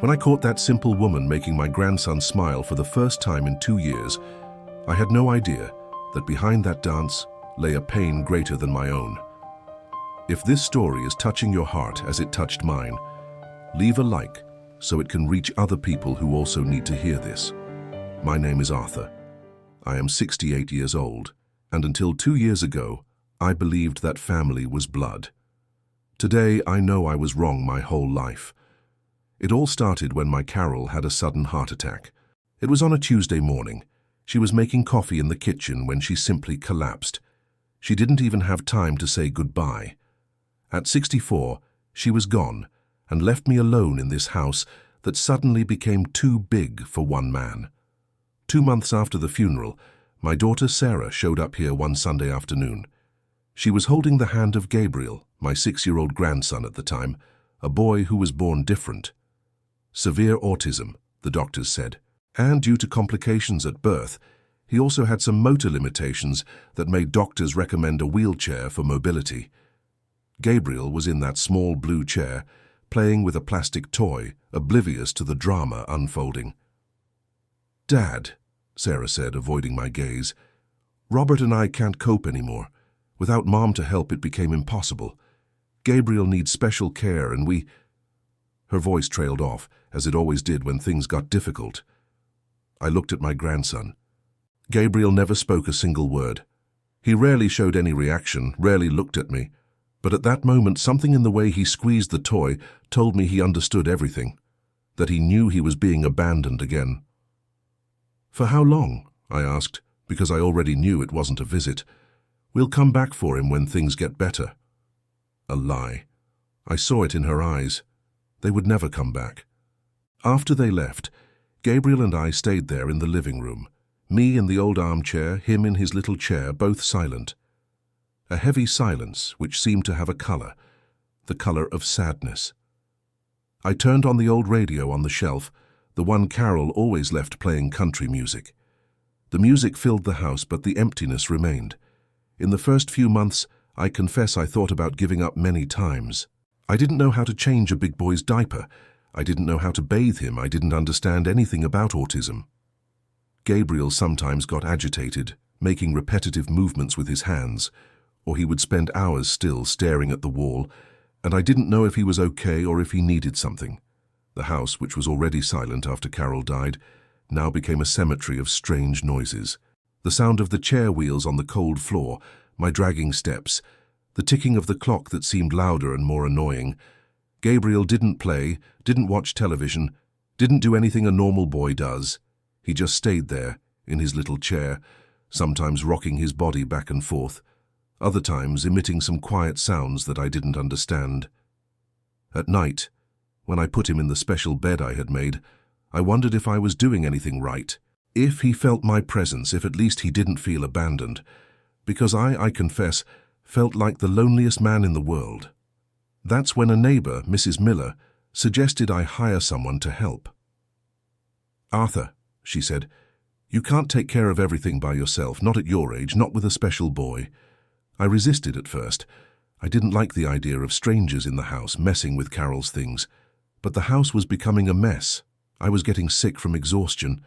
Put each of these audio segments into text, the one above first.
When I caught that simple woman making my grandson smile for the first time in 2 years, I had no idea that behind that dance lay a pain greater than my own. If this story is touching your heart as it touched mine, leave a like so it can reach other people who also need to hear this. My name is Arthur. I am 68 years old, and until 2 years ago, I believed that family was blood. Today, I know I was wrong my whole life. It all started when my Carol had a sudden heart attack. It was on a Tuesday morning. She was making coffee in the kitchen when she simply collapsed. She didn't even have time to say goodbye. At 64, she was gone and left me alone in this house that suddenly became too big for one man. 2 months after the funeral, my daughter Sarah showed up here one Sunday afternoon. She was holding the hand of Gabriel, my 6-year-old grandson at the time, a boy who was born different. Severe autism, the doctors said, and due to complications at birth, he also had some motor limitations that made doctors recommend a wheelchair for mobility. Gabriel was in that small blue chair, playing with a plastic toy, oblivious to the drama unfolding. "Dad," Sarah said, avoiding my gaze, "Robert and I can't cope anymore. Without Mom to help, it became impossible. Gabriel needs special care and we—" Her voice trailed off, as it always did when things got difficult. I looked at my grandson. Gabriel never spoke a single word. He rarely showed any reaction, rarely looked at me, but at that moment something in the way he squeezed the toy told me he understood everything, that he knew he was being abandoned again. "For how long?" I asked, because I already knew it wasn't a visit. "We'll come back for him when things get better." A lie. I saw it in her eyes. They would never come back. After they left, Gabriel and I stayed there in the living room, me in the old armchair, him in his little chair, both silent. A heavy silence which seemed to have a color, the color of sadness. I turned on the old radio on the shelf, the one Carol always left playing country music. The music filled the house, but the emptiness remained. In the first few months, I confess I thought about giving up many times. I didn't know how to change a big boy's diaper. I didn't know how to bathe him. I didn't understand anything about autism. Gabriel sometimes got agitated, making repetitive movements with his hands, or he would spend hours still staring at the wall, and I didn't know if he was okay or if he needed something. The house, which was already silent after Carol died, now became a cemetery of strange noises. The sound of the chair wheels on the cold floor, my dragging steps, the ticking of the clock that seemed louder and more annoying. Gabriel didn't play, didn't watch television, didn't do anything a normal boy does. He just stayed there, in his little chair, sometimes rocking his body back and forth, other times emitting some quiet sounds that I didn't understand. At night, when I put him in the special bed I had made, I wondered if I was doing anything right, if he felt my presence, if at least he didn't feel abandoned, because I confess, felt like the loneliest man in the world. That's when a neighbor, Mrs. Miller, suggested I hire someone to help. "Arthur," she said, "you can't take care of everything by yourself, not at your age, not with a special boy." I resisted at first. I didn't like the idea of strangers in the house messing with Carol's things. But the house was becoming a mess. I was getting sick from exhaustion.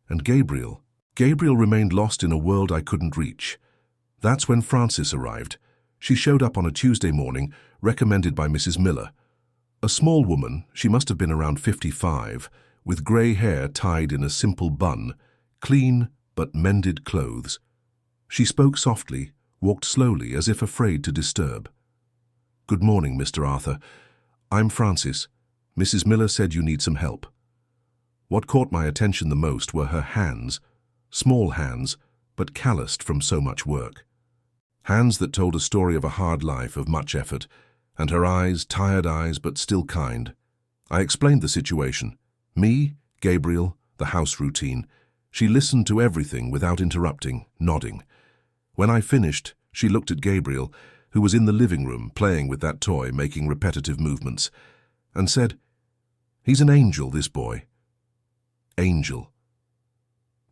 And Gabriel remained lost in a world I couldn't reach. That's when Frances arrived. She showed up on a Tuesday morning, recommended by Mrs. Miller. A small woman, she must have been around 55, with grey hair tied in a simple bun, clean but mended clothes. She spoke softly, walked slowly as if afraid to disturb. "Good morning, Mr. Arthur. I'm Frances. Mrs. Miller said you need some help." What caught my attention the most were her hands, small hands, but calloused from so much work. Hands that told a story of a hard life, of much effort, and her eyes, tired eyes, but still kind. I explained the situation. Me, Gabriel, the house routine. She listened to everything without interrupting, nodding. When I finished, she looked at Gabriel, who was in the living room playing with that toy, making repetitive movements, and said, "He's an angel, this boy." Angel.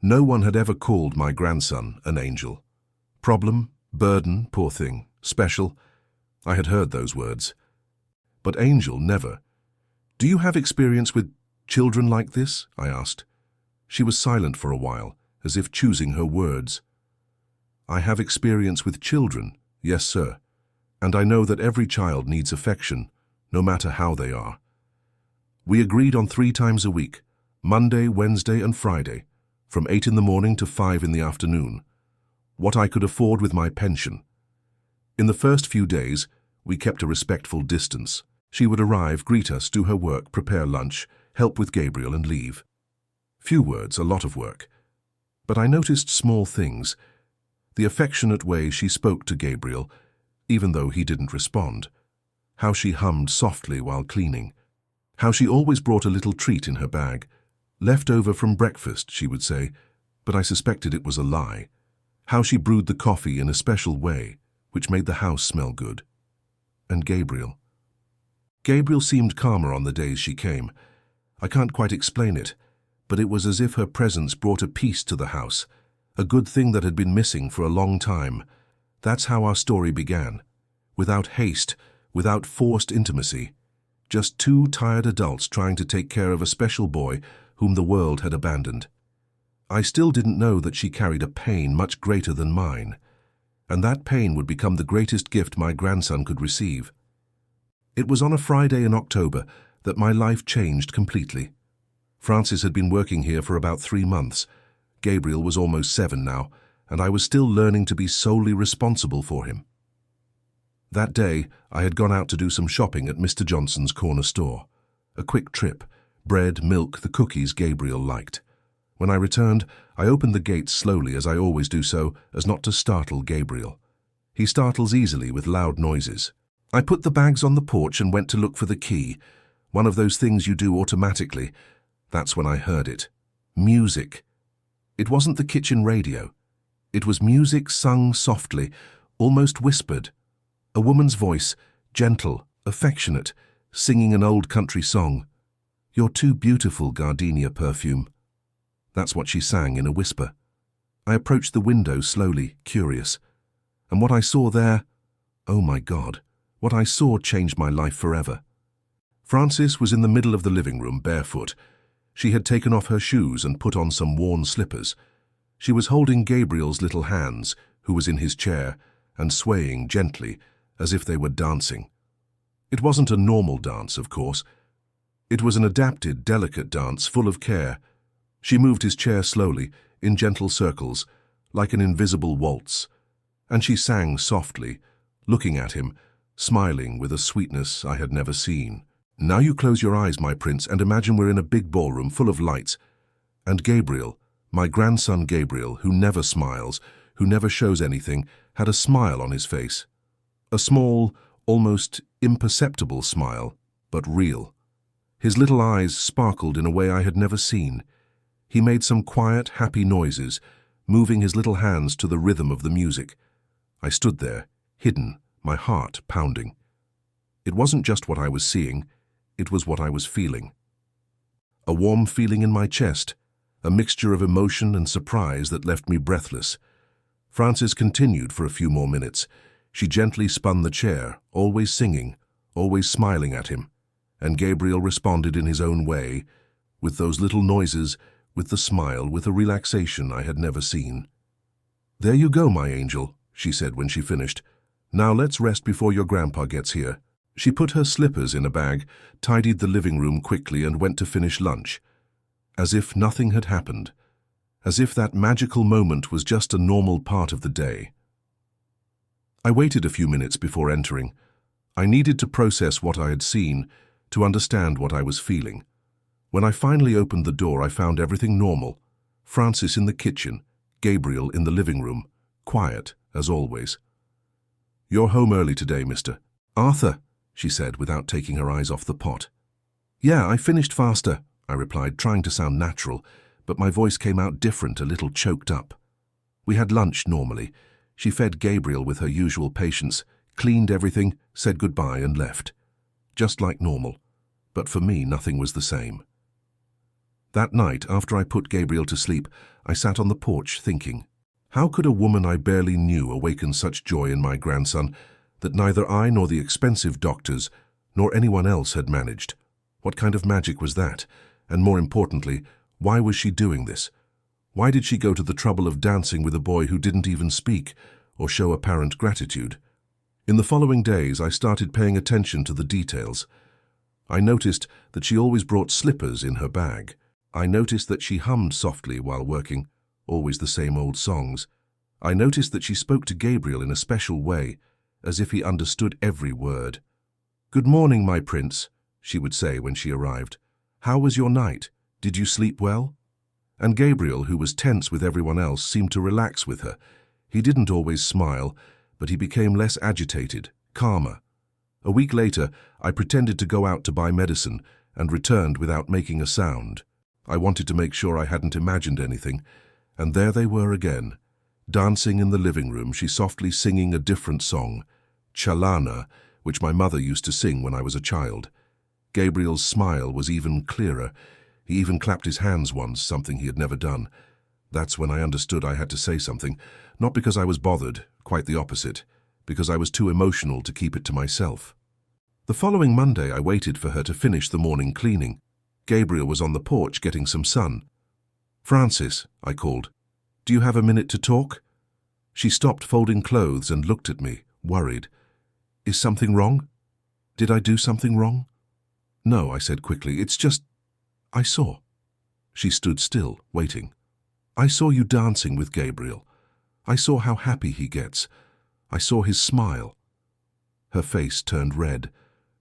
No one had ever called my grandson an angel. Problem, burden, poor thing, special. I had heard those words. But angel, never. "Do you have experience with Children like this? I asked. She was silent for a while, as if choosing her words. I have experience with children, yes, sir, and I know that every child needs affection, no matter how they are. We agreed on 3 times a week, Monday, Wednesday, and Friday, from 8 in the morning to 5 in the afternoon, what I could afford with my pension. In the first few days, we kept a respectful distance. She would arrive, greet us, do her work, prepare lunch, help with Gabriel, and leave. Few words, a lot of work. But I noticed small things. The affectionate way she spoke to Gabriel, even though he didn't respond. How she hummed softly while cleaning. How she always brought a little treat in her bag. Left over from breakfast, she would say, but I suspected it was a lie. How she brewed the coffee in a special way, which made the house smell good. And Gabriel. Gabriel seemed calmer on the days she came. I can't quite explain it, but it was as if her presence brought a peace to the house, a good thing that had been missing for a long time. That's how our story began. Without haste, without forced intimacy. Just 2 tired adults trying to take care of a special boy whom the world had abandoned. I still didn't know that she carried a pain much greater than mine, and that pain would become the greatest gift my grandson could receive. It was on a Friday in October that my life changed completely. Francis had been working here for about 3 months. Gabriel was almost 7 now, and I was still learning to be solely responsible for him. That day, I had gone out to do some shopping at Mr. Johnson's corner store. A quick trip. Bread, milk, the cookies Gabriel liked. When I returned, I opened the gates slowly, as I always do so, as not to startle Gabriel. He startles easily with loud noises. I put the bags on the porch and went to look for the key. One of those things you do automatically. That's when I heard it. Music. It wasn't the kitchen radio. It was music sung softly, almost whispered. A woman's voice, gentle, affectionate, singing an old country song. "You're too beautiful, gardenia perfume." That's what she sang in a whisper. I approached the window slowly, curious. And what I saw there, oh my God, what I saw changed my life forever. Frances was in the middle of the living room, barefoot. She had taken off her shoes and put on some worn slippers. She was holding Gabriel's little hands, who was in his chair, and swaying gently, as if they were dancing. It wasn't a normal dance, of course. It was an adapted, delicate dance full of care. She moved his chair slowly, in gentle circles, like an invisible waltz, and she sang softly, looking at him, smiling with a sweetness I had never seen. "Now you close your eyes, my prince, and imagine we're in a big ballroom full of lights. And Gabriel, my grandson Gabriel, who never smiles, who never shows anything, had a smile on his face. A small, almost imperceptible smile, but real. His little eyes sparkled in a way I had never seen. He made some quiet, happy noises, moving his little hands to the rhythm of the music. I stood there, hidden, my heart pounding. It wasn't just what I was seeing, it was what I was feeling. A warm feeling in my chest, a mixture of emotion and surprise that left me breathless. Frances continued for a few more minutes. She gently spun the chair, always singing, always smiling at him, and Gabriel responded in his own way, with those little noises, with the smile, with a relaxation I had never seen. "There you go, my angel," she said when she finished. "Now let's rest before your grandpa gets here." She put her slippers in a bag, tidied the living room quickly, and went to finish lunch. As if nothing had happened. As if that magical moment was just a normal part of the day. I waited a few minutes before entering. I needed to process what I had seen, to understand what I was feeling. When I finally opened the door, I found everything normal. Francis in the kitchen, Gabriel in the living room, quiet, as always. "You're home early today, Mr. Arthur," she said without taking her eyes off the pot. "Yeah, I finished faster," I replied, trying to sound natural, but my voice came out different, a little choked up. We had lunch normally. She fed Gabriel with her usual patience, cleaned everything, said goodbye and left. Just like normal. But for me, nothing was the same. That night, after I put Gabriel to sleep, I sat on the porch thinking, how could a woman I barely knew awaken such joy in my grandson that neither I nor the expensive doctors nor anyone else had managed? What kind of magic was that? And more importantly, why was she doing this? Why did she go to the trouble of dancing with a boy who didn't even speak or show apparent gratitude? In the following days, I started paying attention to the details. I noticed that she always brought slippers in her bag. I noticed that she hummed softly while working, always the same old songs. I noticed that she spoke to Gabriel in a special way, as if he understood every word. "Good morning, my prince," she would say when she arrived. "How was your night? Did you sleep well?" And Gabriel, who was tense with everyone else, seemed to relax with her. He didn't always smile, but he became less agitated, calmer. A week later, I pretended to go out to buy medicine and returned without making a sound. I wanted to make sure I hadn't imagined anything, and there they were again. Dancing in the living room, she softly singing a different song, Chalana, which my mother used to sing when I was a child. Gabriel's smile was even clearer. He even clapped his hands once, something he had never done. That's when I understood I had to say something, not because I was bothered, quite the opposite, because I was too emotional to keep it to myself. The following Monday, I waited for her to finish the morning cleaning. Gabriel was on the porch getting some sun. "Francis," I called, "do you have a minute to talk?" She stopped folding clothes and looked at me, worried. "Is something wrong? Did I do something wrong?" "No," I said quickly, "it's just, I saw." She stood still, waiting. "I saw you dancing with Gabriel. I saw how happy he gets. I saw his smile." Her face turned red.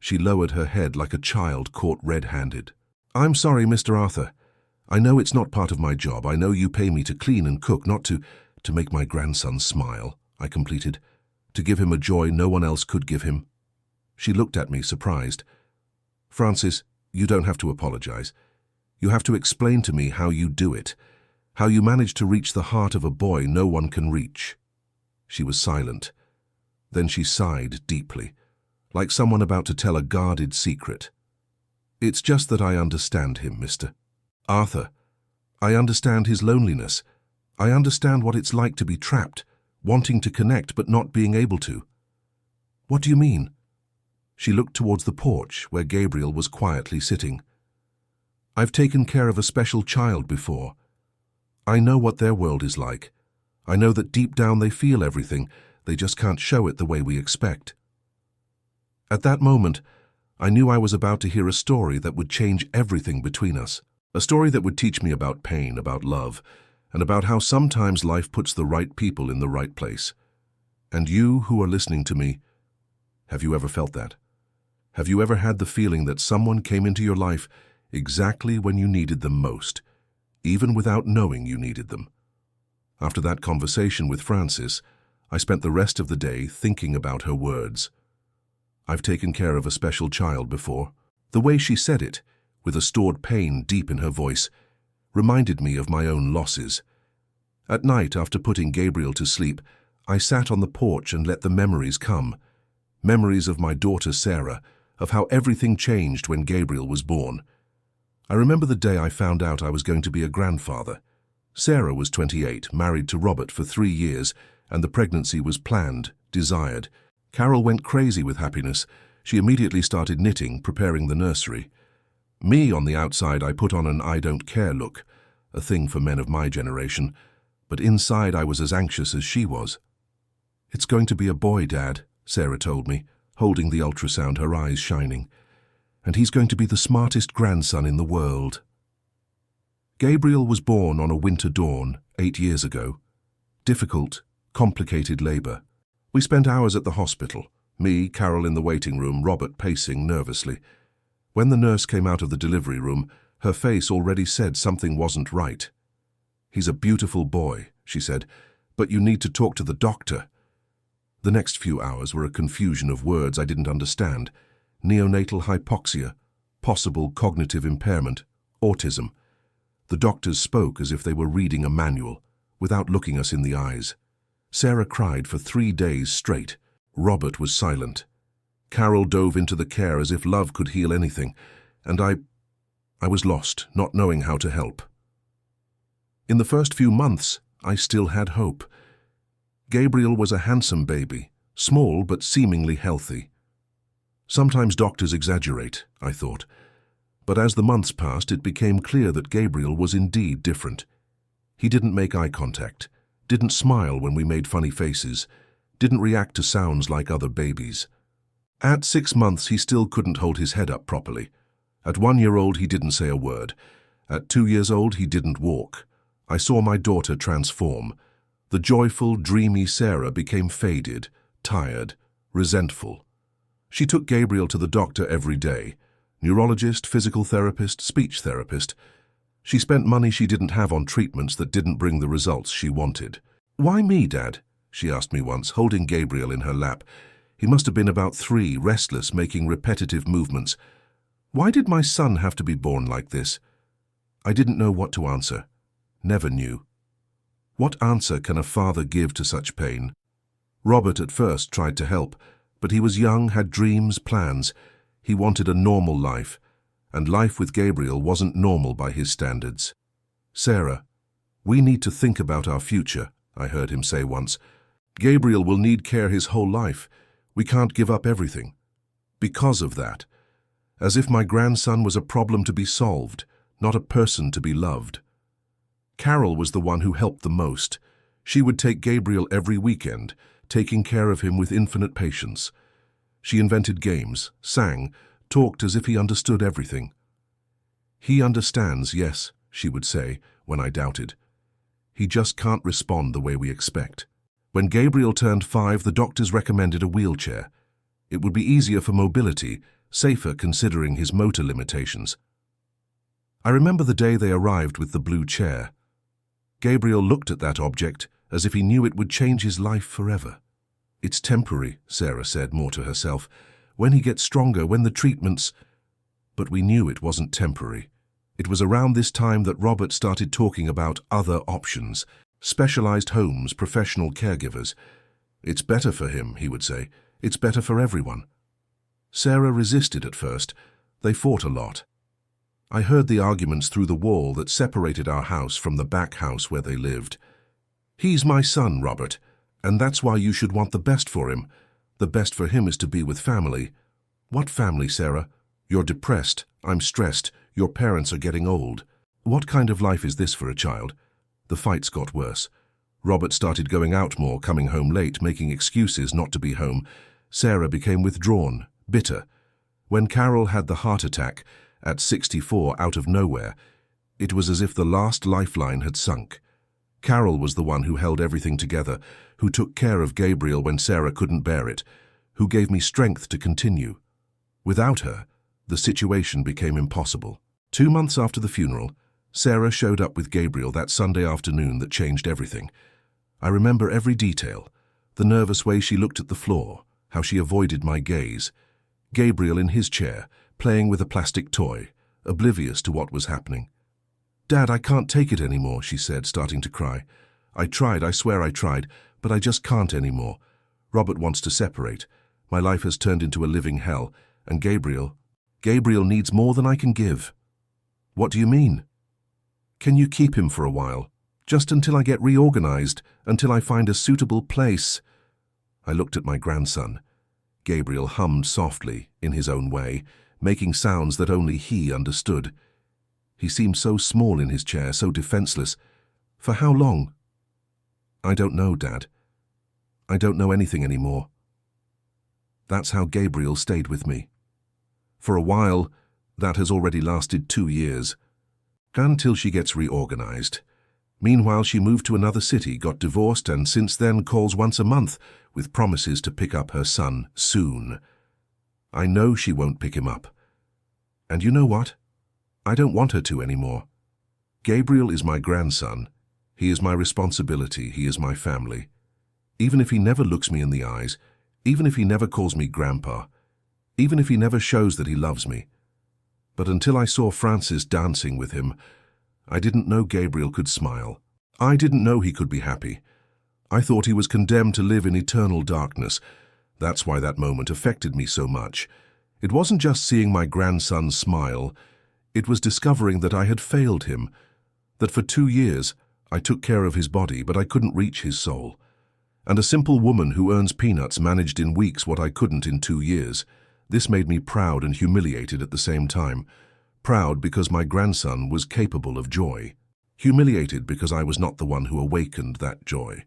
She lowered her head like a child caught red-handed. "I'm sorry, Mr. Arthur. I know it's not part of my job. I know you pay me to clean and cook, not to make my grandson smile," I completed, "to give him a joy no one else could give him." She looked at me, surprised. "Francis, you don't have to apologize. You have to explain to me how you do it, how you manage to reach the heart of a boy no one can reach." She was silent. Then she sighed deeply, like someone about to tell a guarded secret. "It's just that I understand him, Mr. Arthur. I understand his loneliness. I understand what it's like to be trapped, wanting to connect but not being able to." "What do you mean?" She looked towards the porch where Gabriel was quietly sitting. "I've taken care of a special child before. I know what their world is like. I know that deep down they feel everything, they just can't show it the way we expect." At that moment, I knew I was about to hear a story that would change everything between us. A story that would teach me about pain, about love, and about how sometimes life puts the right people in the right place. And you who are listening to me, have you ever felt that? Have you ever had the feeling that someone came into your life exactly when you needed them most, even without knowing you needed them? After that conversation with Francis, I spent the rest of the day thinking about her words. "I've taken care of a special child before." The way she said it, with a stored pain deep in her voice, reminded me of my own losses. At night, after putting Gabriel to sleep, I sat on the porch and let the memories come. Memories of my daughter Sarah, of how everything changed when Gabriel was born. I remember the day I found out I was going to be a grandfather. Sarah was 28, married to Robert for 3 years, and the pregnancy was planned, desired. Carol went crazy with happiness. She immediately started knitting, preparing the nursery. Me, on the outside, I put on an I don't care look, a thing for men of my generation, but inside I was as anxious as she was. "It's going to be a boy, Dad," Sarah told me, holding the ultrasound, her eyes shining. "And he's going to be the smartest grandson in the world." Gabriel was born on a winter dawn 8 years ago. Difficult, complicated labor. We spent hours at the hospital, me, Carol in the waiting room, Robert pacing nervously. When the nurse came out of the delivery room, her face already said something wasn't right. "He's a beautiful boy," she said, "but you need to talk to the doctor." The next few hours were a confusion of words I didn't understand. Neonatal hypoxia, possible cognitive impairment, autism. The doctors spoke as if they were reading a manual, without looking us in the eyes. Sarah cried for 3 days straight. Robert was silent. Carol dove into the care as if love could heal anything, and I was lost, not knowing how to help. In the first few months, I still had hope. Gabriel was a handsome baby, small but seemingly healthy. Sometimes doctors exaggerate, I thought. But as the months passed, it became clear that Gabriel was indeed different. He didn't make eye contact, didn't smile when we made funny faces, didn't react to sounds like other babies. At 6 months, he still couldn't hold his head up properly. At 1 year old, he didn't say a word. At 2 years old, he didn't walk. I saw my daughter transform. The joyful, dreamy Sarah became faded, tired, resentful. She took Gabriel to the doctor every day. Neurologist, physical therapist, speech therapist. She spent money she didn't have on treatments that didn't bring the results she wanted. "Why me, Dad?" she asked me once, holding Gabriel in her lap. He must have been about 3, restless, making repetitive movements. Why did my son have to be born like this? I didn't know what to answer. Never knew. What answer can a father give to such pain? Robert at first tried to help, but he was young, had dreams, plans. He wanted a normal life, and life with Gabriel wasn't normal by his standards. "Sarah, we need to think about our future," I heard him say once. "Gabriel will need care his whole life. We can't give up everything." Because of that. As if my grandson was a problem to be solved, not a person to be loved. Carol was the one who helped the most. She would take Gabriel every weekend, taking care of him with infinite patience. She invented games, sang, talked as if he understood everything. "He understands, yes," she would say, when I doubted. "He just can't respond the way we expect." When Gabriel turned 5, the doctors recommended a wheelchair. It would be easier for mobility, safer considering his motor limitations. I remember the day they arrived with the blue chair. Gabriel looked at that object as if he knew it would change his life forever. "It's temporary," Sarah said, more to herself. "When he gets stronger, when the treatments—" But we knew it wasn't temporary. It was around this time that Robert started talking about other options, specialized homes, professional caregivers. "It's better for him," he would say. "It's better for everyone." Sarah resisted at first. They fought a lot. I heard the arguments through the wall that separated our house from the back house where they lived. "He's my son, Robert, and that's why you should want the best for him. The best for him is to be with family." "What family, Sarah? You're depressed, I'm stressed, your parents are getting old. What kind of life is this for a child?" The fights got worse. Robert started going out more, coming home late, making excuses not to be home. Sarah became withdrawn, bitter. When Carol had the heart attack, at 64 out of nowhere, it was as if the last lifeline had sunk. Carol was the one who held everything together, who took care of Gabriel when Sarah couldn't bear it, who gave me strength to continue. Without her, the situation became impossible. 2 months after the funeral, Sarah showed up with Gabriel that Sunday afternoon that changed everything. I remember every detail, the nervous way she looked at the floor, how she avoided my gaze. Gabriel in his chair, playing with a plastic toy, oblivious to what was happening. "Dad, I can't take it anymore," she said, starting to cry. "I tried, I swear I tried, but I just can't anymore. Robert wants to separate. My life has turned into a living hell, and Gabriel needs more than I can give." "What do you mean?" "Can you keep him for a while? Just until I get reorganized, until I find a suitable place." I looked at my grandson. Gabriel hummed softly, in his own way, making sounds that only he understood. He seemed so small in his chair, so defenseless. "For how long?" "I don't know, Dad. I don't know anything anymore." That's how Gabriel stayed with me. For a while, that has already lasted 2 years. Until she gets reorganized. Meanwhile, she moved to another city, got divorced, and since then calls once a month with promises to pick up her son soon. I know she won't pick him up. And you know what? I don't want her to anymore. Gabriel is my grandson. He is my responsibility. He is my family. Even if he never looks me in the eyes, even if he never calls me Grandpa, even if he never shows that he loves me. But until I saw Francis dancing with him, I didn't know Gabriel could smile. I didn't know he could be happy. I thought he was condemned to live in eternal darkness. That's why that moment affected me so much. It wasn't just seeing my grandson smile. It was discovering that I had failed him, that for 2 years I took care of his body, but I couldn't reach his soul. And a simple woman who earns peanuts managed in weeks what I couldn't in 2 years. This made me proud and humiliated at the same time. Proud because my grandson was capable of joy. Humiliated because I was not the one who awakened that joy.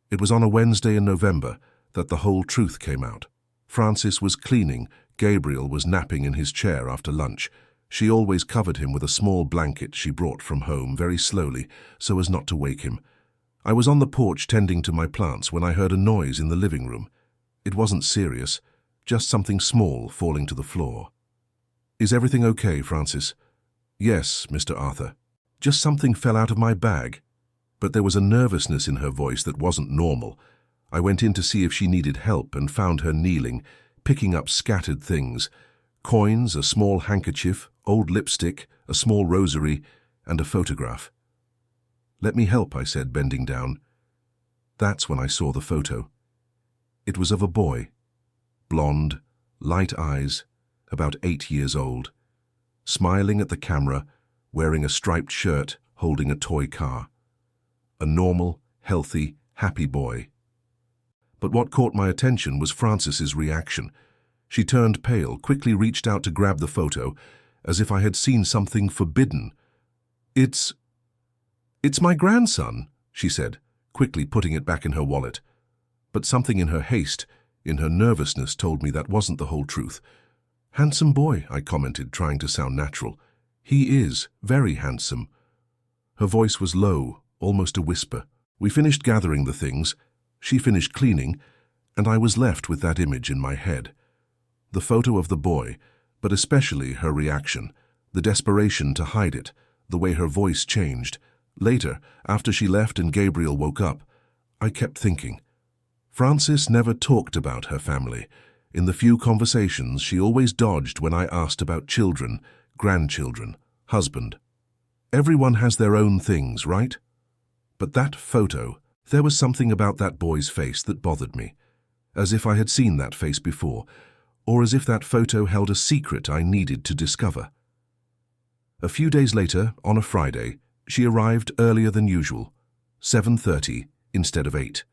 It was on a Wednesday in November that the whole truth came out. Francis was cleaning. Gabriel was napping in his chair after lunch. She always covered him with a small blanket she brought from home very slowly so as not to wake him. I was on the porch tending to my plants when I heard a noise in the living room. It wasn't serious, just something small falling to the floor. "Is everything okay, Francis?" "Yes, Mr. Arthur. Just something fell out of my bag." But there was a nervousness in her voice that wasn't normal. I went in to see if she needed help and found her kneeling, picking up scattered things. Coins, a small handkerchief, old lipstick, a small rosary, and a photograph. "Let me help," I said, bending down. That's when I saw the photo. It was of a boy. Blonde, light eyes, about 8 years old. Smiling at the camera, wearing a striped shirt, holding a toy car. A normal, healthy, happy boy. But what caught my attention was Francis's reaction. She turned pale, quickly reached out to grab the photo, as if I had seen something forbidden. It's my grandson," she said, quickly putting it back in her wallet. But something in her haste, in her nervousness, told me that wasn't the whole truth. "Handsome boy," I commented, trying to sound natural. "He is, very handsome." Her voice was low, almost a whisper. We finished gathering the things, she finished cleaning, and I was left with that image in my head. The photo of the boy, but especially her reaction, the desperation to hide it, the way her voice changed. Later, after she left and Gabriel woke up, I kept thinking. Francis never talked about her family. In the few conversations, she always dodged when I asked about children, grandchildren, husband. Everyone has their own things, right? But that photo, there was something about that boy's face that bothered me, as if I had seen that face before, or as if that photo held a secret I needed to discover. A few days later, on a Friday, she arrived earlier than usual, 7:30 instead of 8.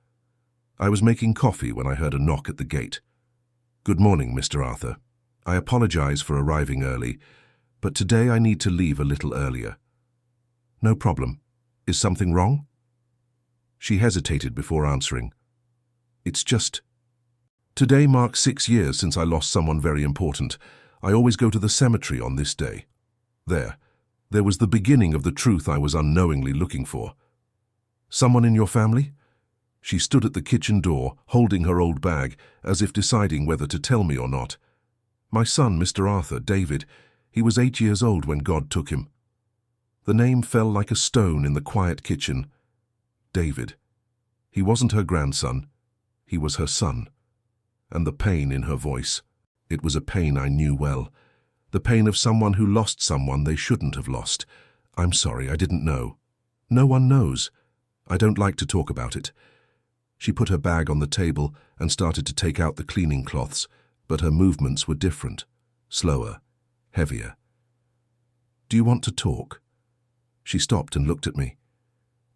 I was making coffee when I heard a knock at the gate. "Good morning, Mr. Arthur. I apologize for arriving early, but today I need to leave a little earlier." "No problem. Is something wrong?" She hesitated before answering. "It's just... Today marks 6 years since I lost someone very important. I always go to the cemetery on this day." There was the beginning of the truth I was unknowingly looking for. "Someone in your family?" She stood at the kitchen door, holding her old bag, as if deciding whether to tell me or not. "My son, Mr. Arthur, David. He was 8 years old when God took him." The name fell like a stone in the quiet kitchen. David. He wasn't her grandson. He was her son. And the pain in her voice. It was a pain I knew well. The pain of someone who lost someone they shouldn't have lost. "I'm sorry, I didn't know." "No one knows. I don't like to talk about it." She put her bag on the table and started to take out the cleaning cloths, but her movements were different, slower, heavier. "Do you want to talk?" She stopped and looked at me.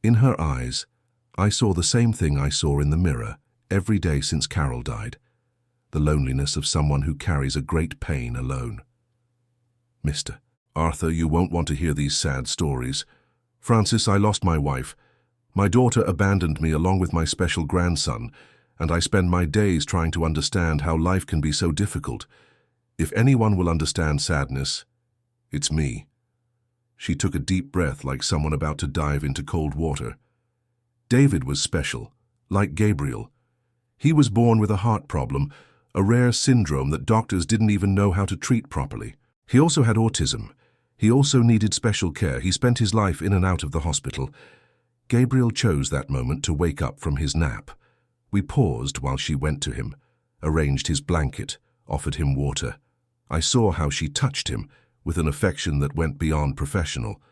In her eyes, I saw the same thing I saw in the mirror every day since Carol died, the loneliness of someone who carries a great pain alone. "Mr. Arthur, you won't want to hear these sad stories. Francis, I lost my wife. My daughter abandoned me along with my special grandson, and I spend my days trying to understand how life can be so difficult. If anyone will understand sadness, it's me." She took a deep breath like someone about to dive into cold water. David was special, like Gabriel. He was born with a heart problem, a rare syndrome that doctors didn't even know how to treat properly. He also had autism. He also needed special care. He spent his life in and out of the hospital. Gabriel chose that moment to wake up from his nap. We paused while she went to him, arranged his blanket, offered him water. I saw how she touched him, with an affection that went beyond professional.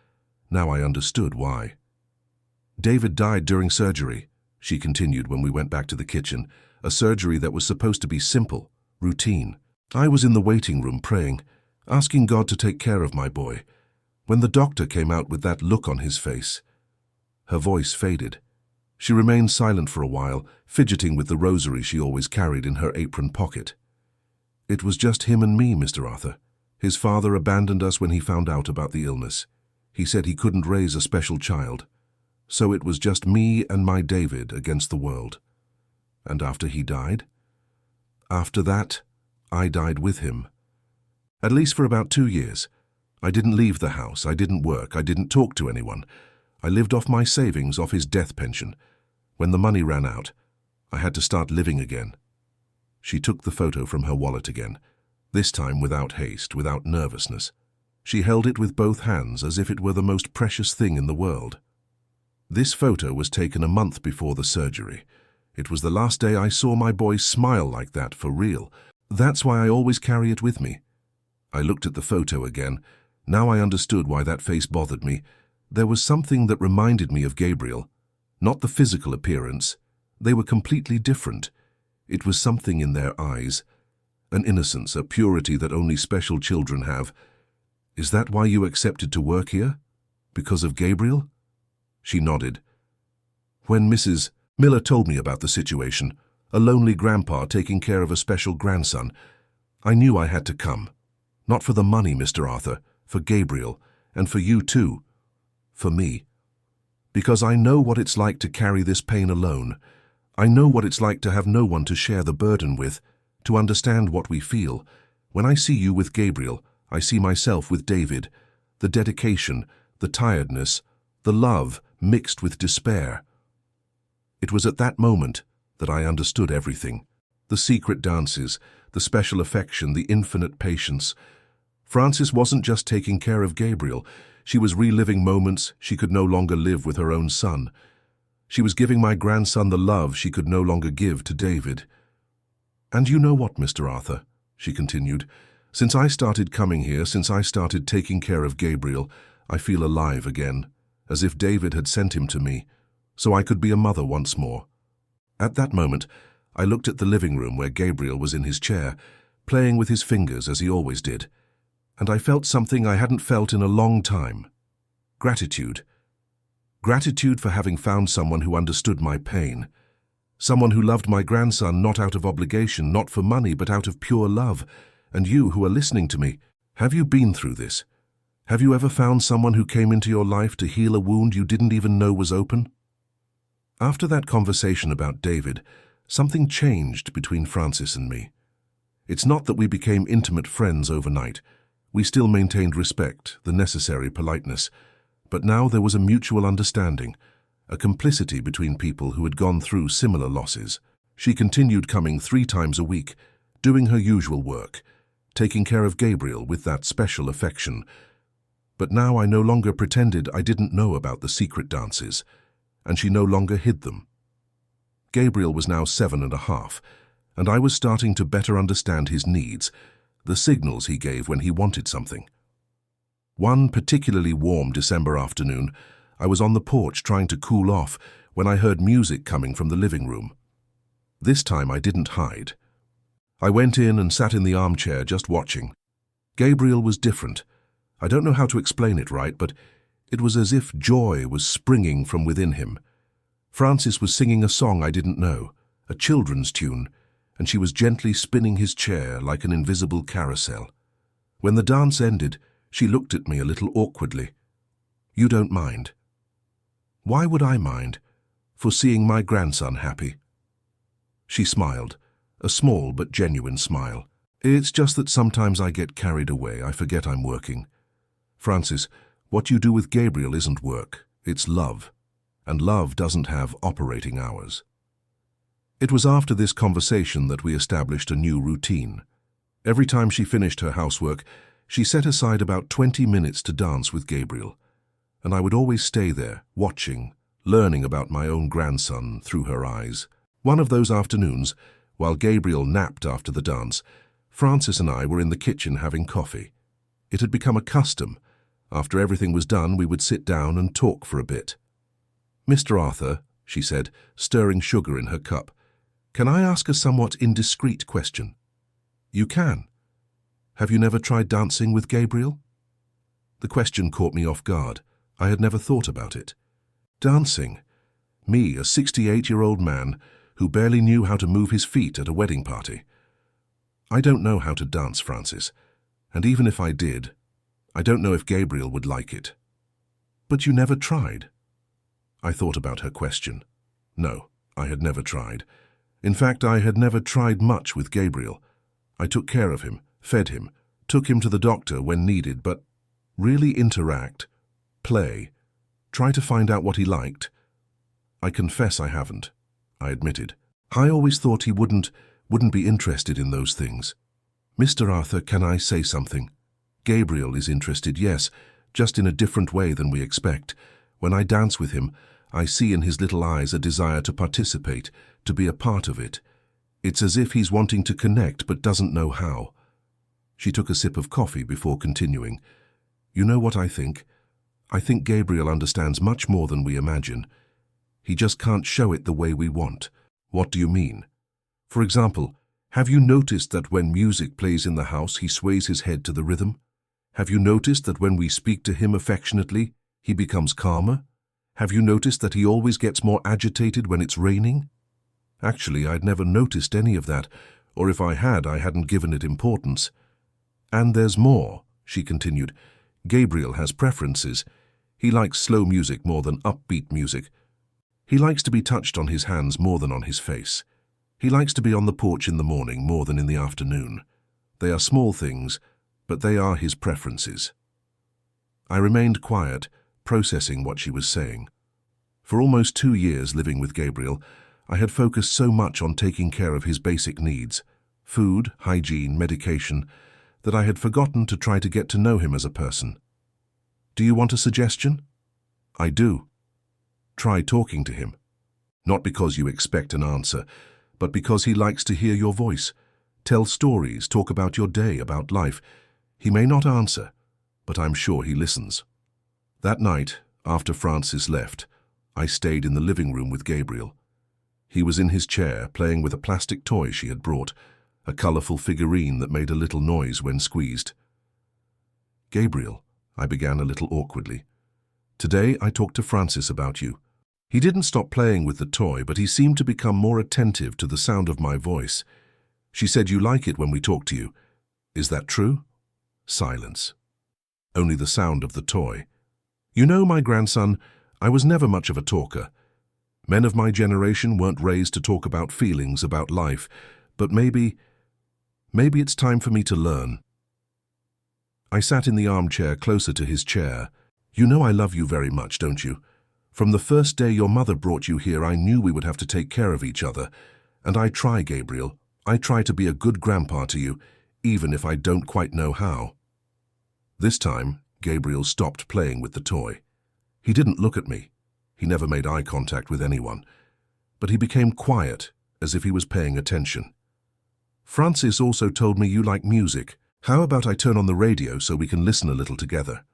Now I understood why. "David died during surgery," she continued when we went back to the kitchen, "a surgery that was supposed to be simple, routine. I was in the waiting room praying, asking God to take care of my boy, when the doctor came out with that look on his face." Her voice faded. She remained silent for a while, fidgeting with the rosary she always carried in her apron pocket. "It was just him and me, Mr. Arthur. His father abandoned us when he found out about the illness. He said he couldn't raise a special child. So it was just me and my David against the world. And after he died? After that, I died with him. At least for about 2 years. I didn't leave the house, I didn't work, I didn't talk to anyone. I lived off my savings, off his death pension. When the money ran out, I had to start living again. She took the photo from her wallet again, this time without haste, without nervousness. She held it with both hands as if it were the most precious thing in the world. This photo was taken a month before the surgery. It was the last day I saw my boy smile like that for real. That's why I always carry it with me. I looked at the photo again. Now I understood why that face bothered me. There was something that reminded me of Gabriel. Not the physical appearance. They were completely different. It was something in their eyes. An innocence, a purity that only special children have. Is that why you accepted to work here? Because of Gabriel? She nodded. When Mrs. Miller told me about the situation, a lonely grandpa taking care of a special grandson, I knew I had to come. Not for the money, Mr. Arthur, for Gabriel, and for you too. For me. Because I know what it's like to carry this pain alone. I know what it's like to have no one to share the burden with, to understand what we feel. When I see you with Gabriel, I see myself with David. The dedication, the tiredness, the love mixed with despair. It was at that moment that I understood everything. The secret dances, the special affection, the infinite patience. Frances wasn't just taking care of Gabriel. She was reliving moments she could no longer live with her own son. She was giving my grandson the love she could no longer give to David. And you know what, Mr. Arthur, she continued, since I started coming here, since I started taking care of Gabriel, I feel alive again, as if David had sent him to me, so I could be a mother once more. At that moment, I looked at the living room where Gabriel was in his chair, playing with his fingers as he always did, and I felt something I hadn't felt in a long time. Gratitude. Gratitude for having found someone who understood my pain. Someone who loved my grandson not out of obligation, not for money, but out of pure love. And you who are listening to me, have you been through this? Have you ever found someone who came into your life to heal a wound you didn't even know was open? After that conversation about David, something changed between Frances and me. It's not that we became intimate friends overnight. We still maintained respect, the necessary politeness. But now there was a mutual understanding, a complicity between people who had gone through similar losses. She continued coming 3 times a week, doing her usual work, taking care of Gabriel with that special affection. But now I no longer pretended I didn't know about the secret dances, and she no longer hid them. Gabriel was now 7.5, and I was starting to better understand his needs, the signals he gave when he wanted something. One particularly warm December afternoon, I was on the porch trying to cool off when I heard music coming from the living room. This time I didn't hide. I went in and sat in the armchair just watching. Gabriel was different. I don't know how to explain it right, but it was as if joy was springing from within him. Frances was singing a song I didn't know, a children's tune, and she was gently spinning his chair like an invisible carousel. When the dance ended, she looked at me a little awkwardly. "You don't mind?" Why would I mind? For seeing my grandson happy. She smiled, a small but genuine smile. "It's just that sometimes I get carried away, I forget I'm working. Frances, what you do with Gabriel isn't work, it's love. And love doesn't have operating hours." It was after this conversation that we established a new routine. Every time she finished her housework, she set aside about 20 minutes to dance with Gabriel, and I would always stay there, watching, learning about my own grandson through her eyes. One of those afternoons, while Gabriel napped after the dance, Frances and I were in the kitchen having coffee. It had become a custom. After everything was done, we would sit down and talk for a bit. "Mr. Arthur," she said, stirring sugar in her cup, "can I ask a somewhat indiscreet question?" "You can. Have you never tried dancing with Gabriel?" The question caught me off guard. I had never thought about it. Dancing? Me, a 68-year-old man who barely knew how to move his feet at a wedding party. "I don't know how to dance, Frances. And even if I did, I don't know if Gabriel would like it. But you never tried? I thought about her question. No, I had never tried. In fact, I had never tried much with Gabriel. I took care of him, fed him, took him to the doctor when needed, but really interact, play, try to find out what he liked. I confess I haven't, I admitted. I always thought he wouldn't be interested in those things. Mr. Arthur, can I say something? Gabriel is interested, yes, just in a different way than we expect. When I dance with him, I see in his little eyes a desire to participate, to be a part of it. It's as if he's wanting to connect but doesn't know how. She took a sip of coffee before continuing. You know what I think? I think Gabriel understands much more than we imagine. He just can't show it the way we want. What do you mean? For example, have you noticed that when music plays in the house, he sways his head to the rhythm? Have you noticed that when we speak to him affectionately, he becomes calmer? Have you noticed that he always gets more agitated when it's raining? Actually, I'd never noticed any of that, or if I had, I hadn't given it importance. And there's more, she continued. Gabriel has preferences. He likes slow music more than upbeat music. He likes to be touched on his hands more than on his face. He likes to be on the porch in the morning more than in the afternoon. They are small things, but they are his preferences. I remained quiet, processing what she was saying. For almost 2 years living with Gabriel, I had focused so much on taking care of his basic needs, food, hygiene, medication, that I had forgotten to try to get to know him as a person. Do you want a suggestion? I do. Try talking to him. Not because you expect an answer, but because he likes to hear your voice. Tell stories, talk about your day, about life. He may not answer, but I'm sure he listens. That night, after Francis left, I stayed in the living room with Gabriel. He was in his chair, playing with a plastic toy she had brought, a colorful figurine that made a little noise when squeezed. Gabriel, I began a little awkwardly. Today I talked to Francis about you. He didn't stop playing with the toy, but he seemed to become more attentive to the sound of my voice. She said you like it when we talk to you. Is that true? Silence. Only the sound of the toy. You know, my grandson, I was never much of a talker. Men of my generation weren't raised to talk about feelings, about life, but maybe it's time for me to learn. I sat in the armchair closer to his chair. You know I love you very much, don't you? From the first day your mother brought you here, I knew we would have to take care of each other. And I try, Gabriel. I try to be a good grandpa to you, even if I don't quite know how. This time, Gabriel stopped playing with the toy. He didn't look at me. He never made eye contact with anyone. But he became quiet, as if he was paying attention. Francis also told me you like music. How about I turn on the radio so we can listen a little together?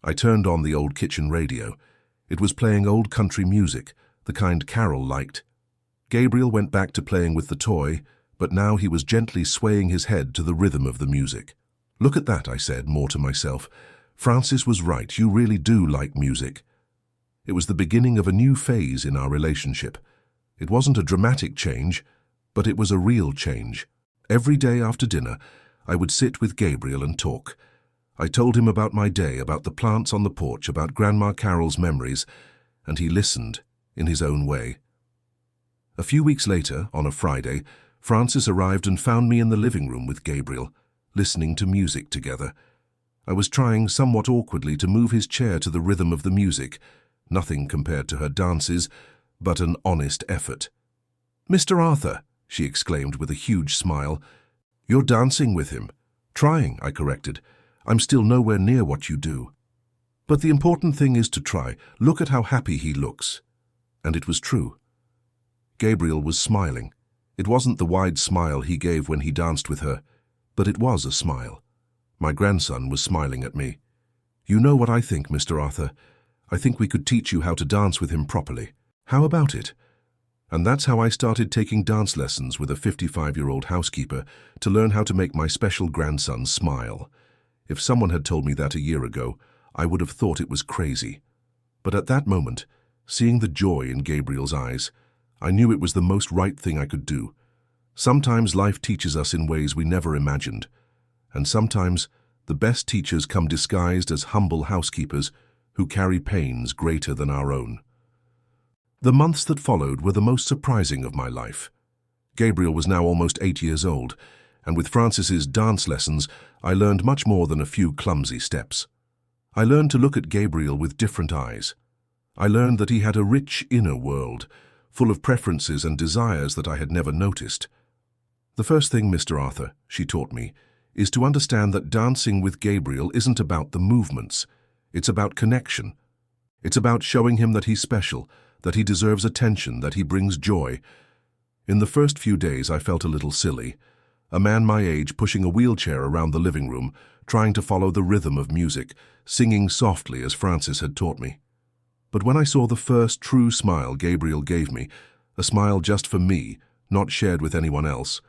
I turned on the old kitchen radio. It was playing old country music, the kind Carol liked. Gabriel went back to playing with the toy, but now he was gently swaying his head to the rhythm of the music. Look at that, I said, more to myself. Francis was right, you really do like music. It was the beginning of a new phase in our relationship. It wasn't a dramatic change, but it was a real change. Every day after dinner, I would sit with Gabriel and talk. I told him about my day, about the plants on the porch, about Grandma Carol's memories, and he listened in his own way. A few weeks later, on a Friday, Francis arrived and found me in the living room with Gabriel, listening to music together. I was trying somewhat awkwardly to move his chair to the rhythm of the music, nothing compared to her dances, but an honest effort. "Mr. Arthur," she exclaimed with a huge smile, "you're dancing with him." "Trying," I corrected. "I'm still nowhere near what you do." "But the important thing is to try. Look at how happy he looks." And it was true. Gabriel was smiling. It wasn't the wide smile he gave when he danced with her, but it was a smile. My grandson was smiling at me. "You know what I think, Mr. Arthur? I think we could teach you how to dance with him properly. How about it?" And that's how I started taking dance lessons with a 55-year-old housekeeper to learn how to make my special grandson smile. If someone had told me that a year ago, I would have thought it was crazy. But at that moment, seeing the joy in Gabriel's eyes, I knew it was the most right thing I could do. Sometimes life teaches us in ways we never imagined, and sometimes The best teachers come disguised as humble housekeepers who carry pains greater than our own. The months that followed were the most surprising of my life. Gabriel was now almost 8 years old, and with Francis's dance lessons, I learned much more than a few clumsy steps. I learned to look at Gabriel with different eyes. I learned that he had a rich inner world, full of preferences and desires that I had never noticed. The first thing, Mr. Arthur, she taught me, is to understand that dancing with Gabriel isn't about the movements. It's about connection. It's about showing him that he's special, that he deserves attention, that he brings joy. In the first few days, I felt a little silly. A man my age pushing a wheelchair around the living room, trying to follow the rhythm of music, singing softly as Francis had taught me. But when I saw the first true smile Gabriel gave me, a smile just for me, not shared with anyone else,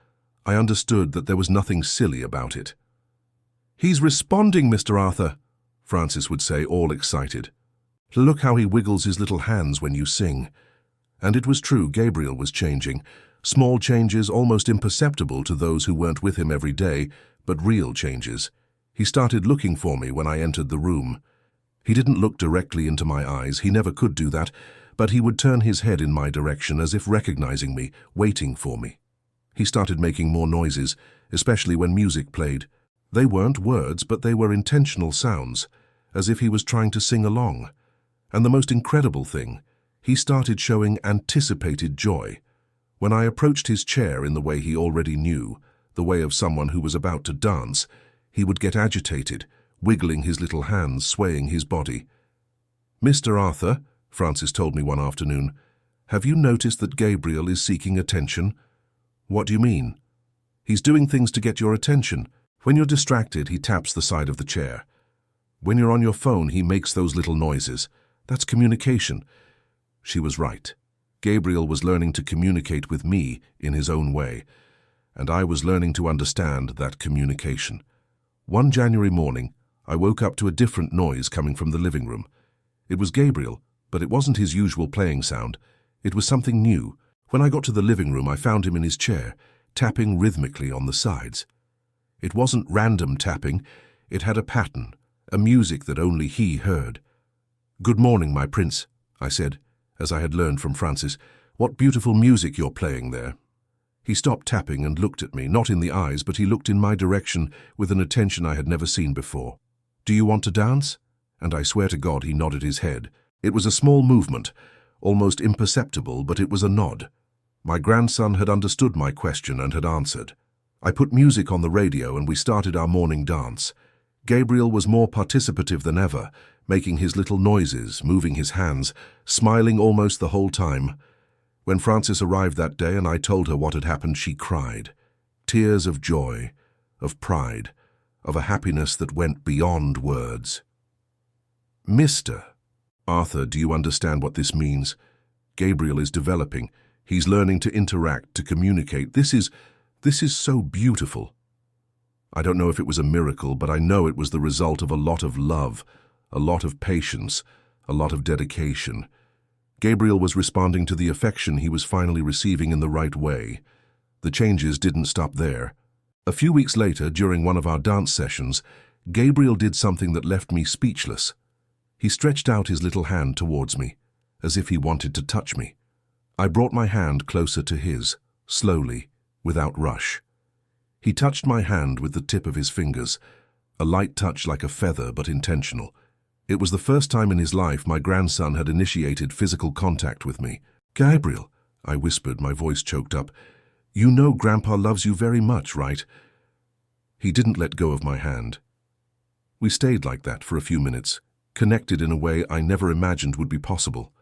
I understood that there was nothing silly about it. "He's responding, Mr. Arthur," Francis would say, all excited. "Look how he wiggles his little hands when you sing." And it was true, Gabriel was changing. Small changes, almost imperceptible to those who weren't with him every day, but real changes. He started looking for me when I entered the room. He didn't look directly into my eyes, he never could do that, but he would turn his head in my direction as if recognizing me, waiting for me. He started making more noises, especially when music played. They weren't words, but they were intentional sounds, as if he was trying to sing along. And the most incredible thing, he started showing anticipated joy. When I approached his chair in the way he already knew, the way of someone who was about to dance, he would get agitated, wiggling his little hands, swaying his body. "Mr. Arthur," Francis told me one afternoon, "have you noticed that Gabriel is seeking attention?" "What do you mean?" "He's doing things to get your attention. When you're distracted, he taps the side of the chair. When you're on your phone, he makes those little noises. That's communication." She was right. Gabriel was learning to communicate with me in his own way, and I was learning to understand that communication. One January morning, I woke up to a different noise coming from the living room. It was Gabriel, but it wasn't his usual playing sound. It was something new. When I got to the living room, I found him in his chair, tapping rhythmically on the sides. It wasn't random tapping. It had a pattern, a music that only he heard. "Good morning, my prince," I said, as I had learned from Francis. "What beautiful music you're playing there." He stopped tapping and looked at me, not in the eyes, but he looked in my direction with an attention I had never seen before. "Do you want to dance?" And I swear to God he nodded his head. It was a small movement, almost imperceptible, but it was a nod. My grandson had understood my question and had answered. I put music on the radio and we started our morning dance. Gabriel was more participative than ever, making his little noises, moving his hands, smiling almost the whole time. When Francis arrived that day and I told her what had happened, she cried. Tears of joy, of pride, of a happiness that went beyond words. "Mr. Arthur, do you understand what this means? Gabriel is developing. He's learning to interact, to communicate. This is so beautiful." I don't know if it was a miracle, but I know it was the result of a lot of love, a lot of patience, a lot of dedication. Gabriel was responding to the affection he was finally receiving in the right way. The changes didn't stop there. A few weeks later, during one of our dance sessions, Gabriel did something that left me speechless. He stretched out his little hand towards me, as if he wanted to touch me. I brought my hand closer to his, slowly, without rush. He touched my hand with the tip of his fingers, a light touch like a feather but intentional. It was the first time in his life my grandson had initiated physical contact with me. "Gabriel," I whispered, my voice choked up, "you know Grandpa loves you very much, right?" He didn't let go of my hand. We stayed like that for a few minutes, connected in a way I never imagined would be possible.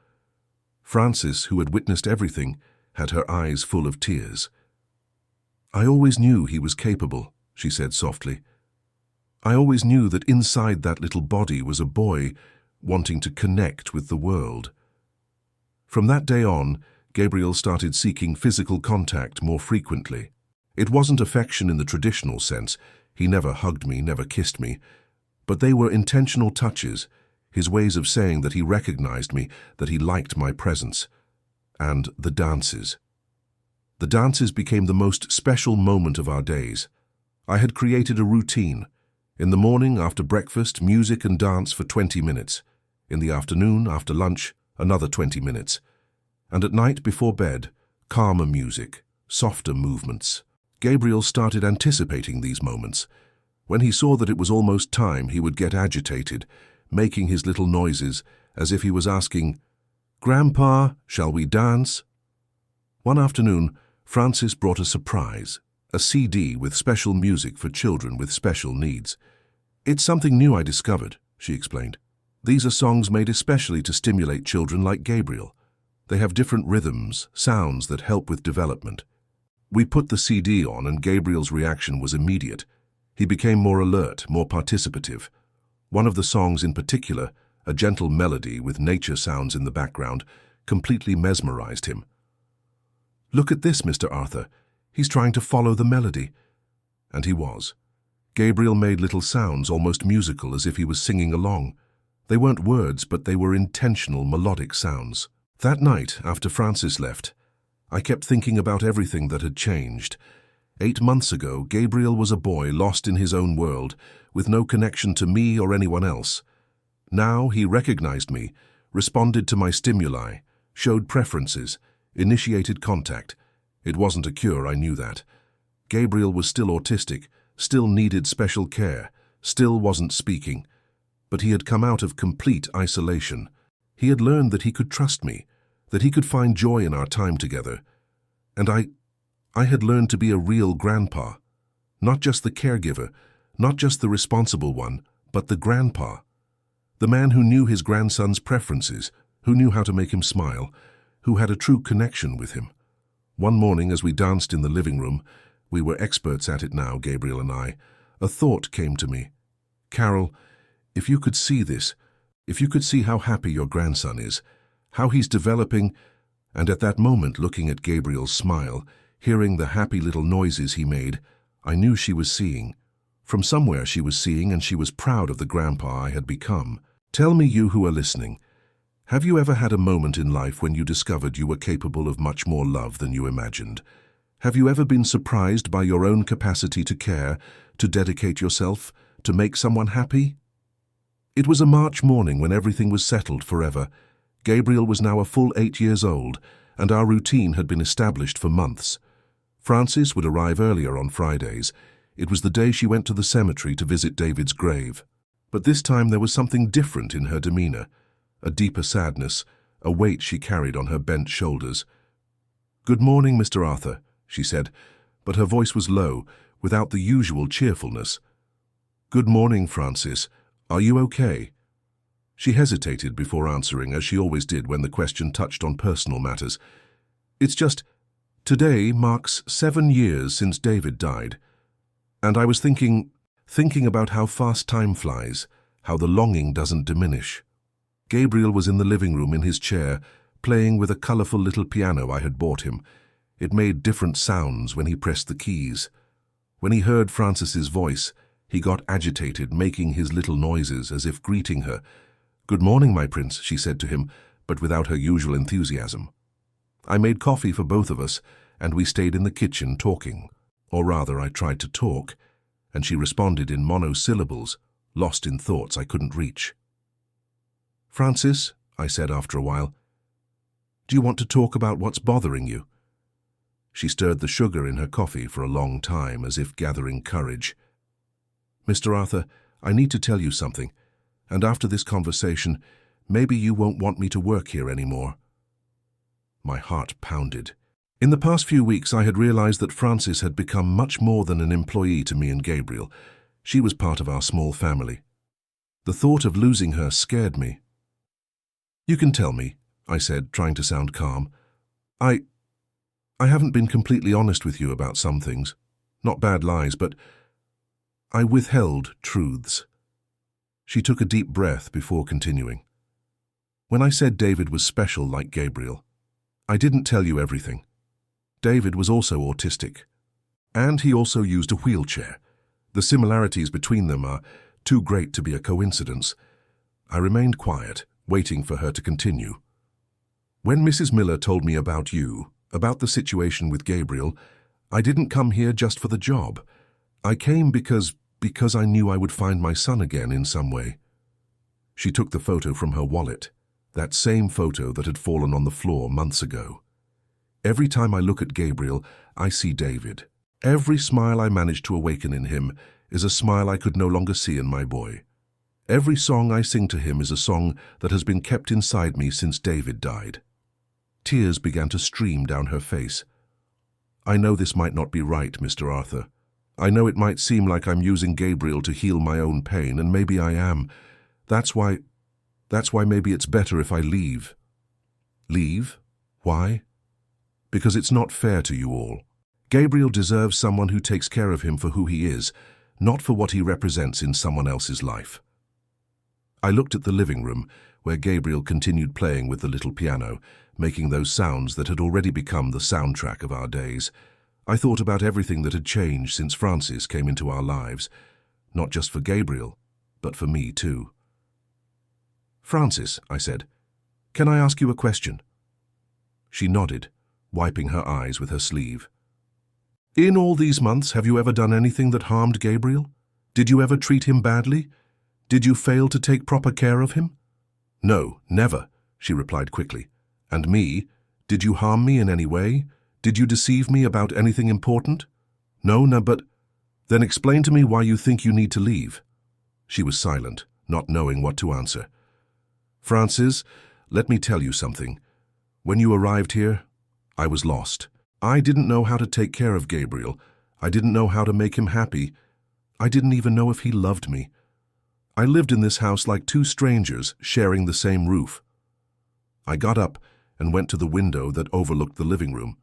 Francis, who had witnessed everything, had her eyes full of tears. "I always knew he was capable," she said softly. "I always knew that inside that little body was a boy wanting to connect with the world." From that day on, Gabriel started seeking physical contact more frequently. It wasn't affection in the traditional sense. He never hugged me, never kissed me. But they were intentional touches, his ways of saying that he recognized me, that he liked my presence. And the dances. The dances became the most special moment of our days. I had created a routine. In the morning, after breakfast, music and dance for 20 minutes. In the afternoon, after lunch, another 20 minutes. And at night, before bed, calmer music, softer movements. Gabriel started anticipating these moments. When he saw that it was almost time, he would get agitated, making his little noises as if he was asking, "Grandpa, shall we dance?" One afternoon, Francis brought a surprise, a CD with special music for children with special needs. "It's something new I discovered," she explained. "These are songs made especially to stimulate children like Gabriel. They have different rhythms, sounds that help with development." We put the CD on and Gabriel's reaction was immediate. He became more alert, more participative. One of the songs in particular, a gentle melody with nature sounds in the background, completely mesmerized him. "Look at this, Mr. Arthur. He's trying to follow the melody." And he was. Gabriel made little sounds, almost musical, as if he was singing along. They weren't words, but they were intentional, melodic sounds. That night, after Francis left, I kept thinking about everything that had changed. 8 months ago, Gabriel was a boy lost in his own world, with no connection to me or anyone else. Now he recognized me, responded to my stimuli, showed preferences, initiated contact. It wasn't a cure, I knew that. Gabriel was still autistic, still needed special care, still wasn't speaking. But he had come out of complete isolation. He had learned that he could trust me, that he could find joy in our time together. And I had learned to be a real grandpa. Not just the caregiver, not just the responsible one, but the grandpa. The man who knew his grandson's preferences, who knew how to make him smile, who had a true connection with him. One morning as we danced in the living room, we were experts at it now, Gabriel and I, a thought came to me. "Carol, if you could see this, if you could see how happy your grandson is, how he's developing," and at that moment, looking at Gabriel's smile, hearing the happy little noises he made, I knew she was seeing. From somewhere she was seeing, and she was proud of the grandpa I had become. Tell me, you who are listening, have you ever had a moment in life when you discovered you were capable of much more love than you imagined? Have you ever been surprised by your own capacity to care, to dedicate yourself, to make someone happy? It was a March morning when everything was settled forever. Gabriel was now a full 8 years old, and our routine had been established for months. Francis would arrive earlier on Fridays. It was the day she went to the cemetery to visit David's grave. But this time there was something different in her demeanor, a deeper sadness, a weight she carried on her bent shoulders. "Good morning, Mr. Arthur," she said, but her voice was low, without the usual cheerfulness. "Good morning, Francis. Are you okay?" She hesitated before answering, as she always did when the question touched on personal matters. "It's just, today marks 7 years since David died. And I was thinking about how fast time flies, how the longing doesn't diminish." Gabriel was in the living room in his chair, playing with a colorful little piano I had bought him. It made different sounds when he pressed the keys. When he heard Francis's voice, he got agitated, making his little noises as if greeting her. "Good morning, my prince," she said to him, but without her usual enthusiasm. I made coffee for both of us, and we stayed in the kitchen talking. Or rather, I tried to talk, and she responded in monosyllables, lost in thoughts I couldn't reach. "Francis," I said after a while, "do you want to talk about what's bothering you?" She stirred the sugar in her coffee for a long time, as if gathering courage. "Mr. Arthur, I need to tell you something, and after this conversation, maybe you won't want me to work here anymore." My heart pounded. In the past few weeks, I had realized that Francis had become much more than an employee to me and Gabriel. She was part of our small family. The thought of losing her scared me. "You can tell me," I said, trying to sound calm. I haven't been completely honest with you about some things. Not bad lies, but I withheld truths." She took a deep breath before continuing. "When I said David was special like Gabriel, I didn't tell you everything. David was also autistic, and he also used a wheelchair. The similarities between them are too great to be a coincidence." I remained quiet, waiting for her to continue. "When Mrs. Miller told me about you, about the situation with Gabriel, I didn't come here just for the job. I came because Because I knew I would find my son again in some way. She took the photo from her wallet, that same photo that had fallen on the floor months ago. Every time I look at Gabriel, I see David. Every smile I manage to awaken in him is a smile I could no longer see in my boy. Every song I sing to him is a song that has been kept inside me since David died. Tears began to stream down her face. I know this might not be right, Mr. Arthur. I know it might seem like I'm using Gabriel to heal my own pain, and maybe I am. That's why maybe it's better if I leave. Leave? Why? Because it's not fair to you all. Gabriel deserves someone who takes care of him for who he is, not for what he represents in someone else's life. I looked at the living room, where Gabriel continued playing with the little piano, making those sounds that had already become the soundtrack of our days. I thought about everything that had changed since Francis came into our lives, not just for Gabriel, but for me too. "Francis," I said, "can I ask you a question?" She nodded, wiping her eyes with her sleeve. "In all these months, have you ever done anything that harmed Gabriel? Did you ever treat him badly? Did you fail to take proper care of him?" "No, never," she replied quickly. "And me? Did you harm me in any way? Did you deceive me about anything important?" No, but then explain to me why you think you need to leave." She was silent, not knowing what to answer. "Francis, let me tell you something. When you arrived here, I was lost. I didn't know how to take care of Gabriel. I didn't know how to make him happy. I didn't even know if he loved me. I lived in this house like two strangers sharing the same roof." I got up and went to the window that overlooked the living room.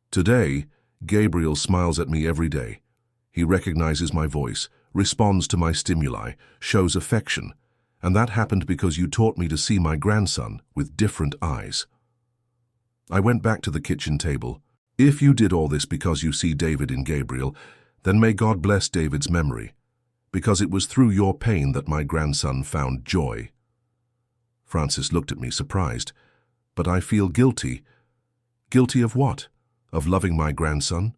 Today, Gabriel smiles at me every day. He recognizes my voice, responds to my stimuli, shows affection, and that happened because you taught me to see my grandson with different eyes. I went back to the kitchen table. If you did all this because you see David in Gabriel, then may God bless David's memory, because it was through your pain that my grandson found joy. Francis looked at me surprised. "But I feel guilty." "Guilty of what? Of loving my grandson?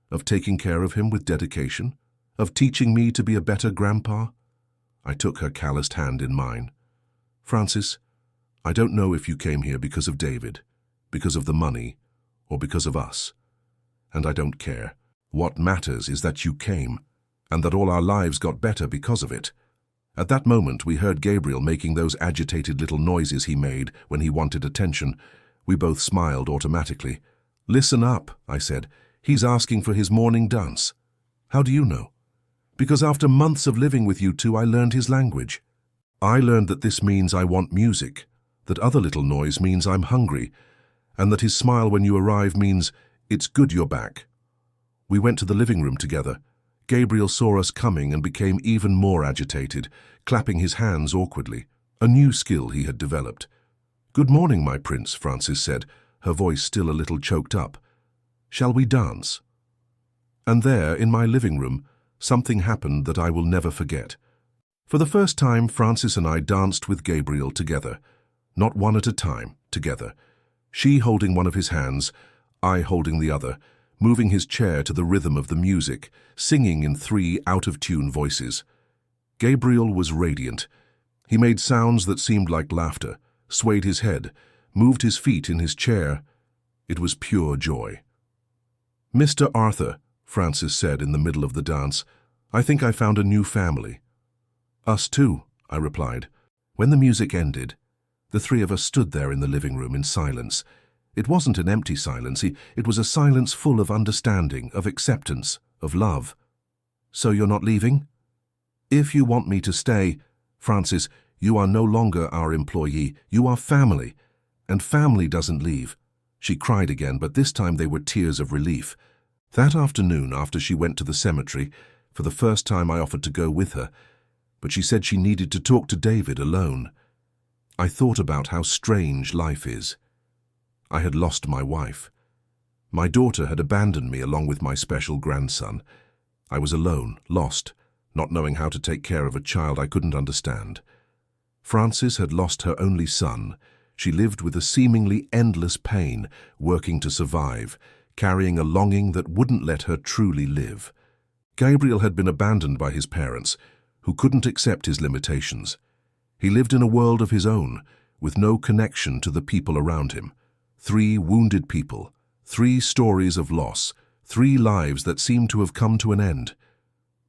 Of taking care of him with dedication? Of teaching me to be a better grandpa?" I took her calloused hand in mine. "Francis, I don't know if you came here because of David, because of the money, or because of us. And I don't care. What matters is that you came, and that all our lives got better because of it." At that moment, we heard Gabriel making those agitated little noises he made when he wanted attention. We both smiled automatically. "Listen up," I said. "He's asking for his morning dance." "How do you know?" "Because after months of living with you two, I learned his language. I learned that this means I want music, that other little noise means I'm hungry, and that his smile when you arrive means it's good you're back." We went to the living room together. Gabriel saw us coming and became even more agitated, clapping his hands awkwardly, a new skill he had developed. "Good morning, my prince," Francis said, her voice still a little choked up. "Shall we dance?" And there, in my living room, something happened that I will never forget. For the first time, Francis and I danced with Gabriel together, not one at a time, together. She holding one of his hands, I holding the other, moving his chair to the rhythm of the music, singing in 3 out-of-tune voices. Gabriel was radiant. He made sounds that seemed like laughter, swayed his head, moved his feet in his chair. It was pure joy. "Mr. Arthur," Francis said in the middle of the dance, "I think I found a new family." "Us too," I replied. When the music ended, the 3 of us stood there in the living room in silence. It wasn't an empty silence, it was a silence full of understanding, of acceptance, of love. "So you're not leaving?" "If you want me to stay, Francis, you are no longer our employee, you are family, and family doesn't leave." She cried again, but this time they were tears of relief. That afternoon, after she went to the cemetery, for the first time I offered to go with her, but she said she needed to talk to David alone. I thought about how strange life is. I had lost my wife. My daughter had abandoned me along with my special grandson. I was alone, lost, not knowing how to take care of a child I couldn't understand. Francis had lost her only son. She lived with a seemingly endless pain, working to survive, carrying a longing that wouldn't let her truly live. Gabriel had been abandoned by his parents, who couldn't accept his limitations. He lived in a world of his own, with no connection to the people around him. 3 wounded people, 3 stories of loss, 3 lives that seemed to have come to an end.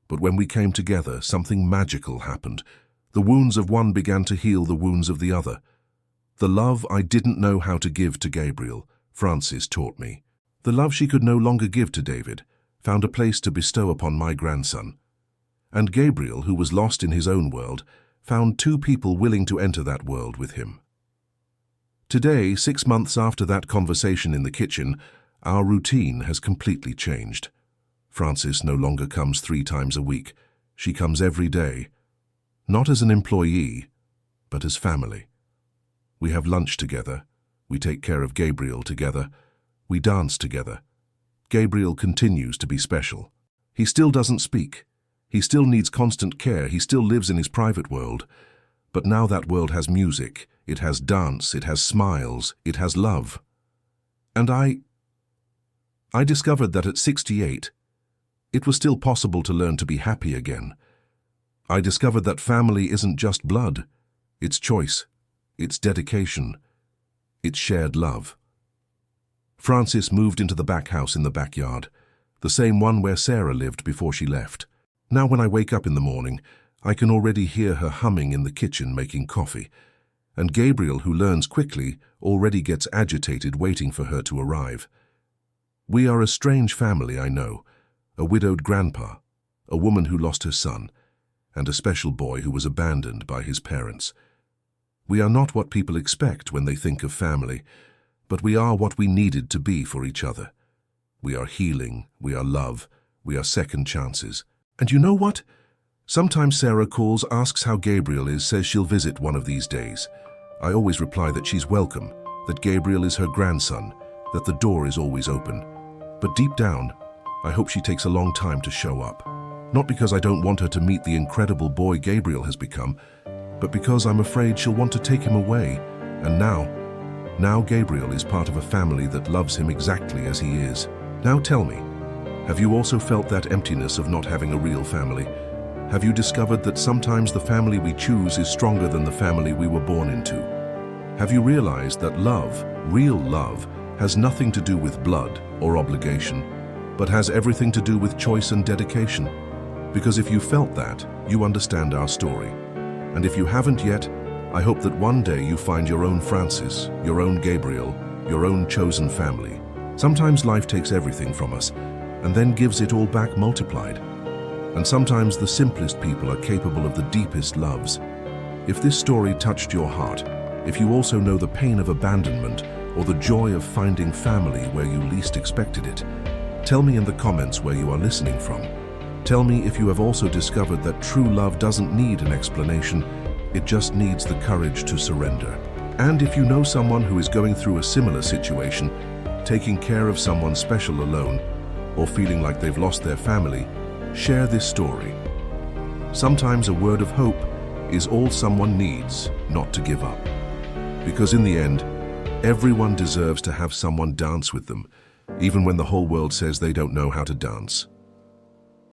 But when we came together, something magical happened. The wounds of one began to heal the wounds of the other. The love I didn't know how to give to Gabriel, Frances taught me. The love she could no longer give to David, found a place to bestow upon my grandson. And Gabriel, who was lost in his own world, found 2 people willing to enter that world with him. Today, 6 months after that conversation in the kitchen, our routine has completely changed. Frances no longer comes 3 times a week. She comes every day, not as an employee, but as family. We have lunch together. We take care of Gabriel together. We dance together. Gabriel continues to be special. He still doesn't speak. He still needs constant care. He still lives in his private world. But now that world has music, it has dance, it has smiles, it has love. And I discovered that at 68, it was still possible to learn to be happy again. I discovered that family isn't just blood. It's choice. It's dedication. It's shared love. Frances moved into the back house in the backyard, the same one where Sarah lived before she left. Now when I wake up in the morning, I can already hear her humming in the kitchen making coffee, and Gabriel, who learns quickly, already gets agitated waiting for her to arrive. We are a strange family, I know. A widowed grandpa, a woman who lost her son, and a special boy who was abandoned by his parents. We are not what people expect when they think of family, but we are what we needed to be for each other. We are healing, we are love, we are second chances. And you know what? Sometimes Sarah calls, asks how Gabriel is, says she'll visit one of these days. I always reply that she's welcome, that Gabriel is her grandson, that the door is always open. But deep down, I hope she takes a long time to show up. Not because I don't want her to meet the incredible boy Gabriel has become, but because I'm afraid she'll want to take him away. And now Gabriel is part of a family that loves him exactly as he is. Now tell me, have you also felt that emptiness of not having a real family? Have you discovered that sometimes the family we choose is stronger than the family we were born into? Have you realized that love, real love, has nothing to do with blood or obligation, but has everything to do with choice and dedication? Because if you felt that, you understand our story. And if you haven't yet, I hope that one day you find your own Frances, your own Gabriel, your own chosen family. Sometimes life takes everything from us and then gives it all back multiplied. And sometimes the simplest people are capable of the deepest loves. If this story touched your heart, if you also know the pain of abandonment or the joy of finding family where you least expected it, tell me in the comments where you are listening from. Tell me if you have also discovered that true love doesn't need an explanation, it just needs the courage to surrender. And if you know someone who is going through a similar situation, taking care of someone special alone, or feeling like they've lost their family, share this story. Sometimes a word of hope is all someone needs not to give up. Because in the end, everyone deserves to have someone dance with them, even when the whole world says they don't know how to dance.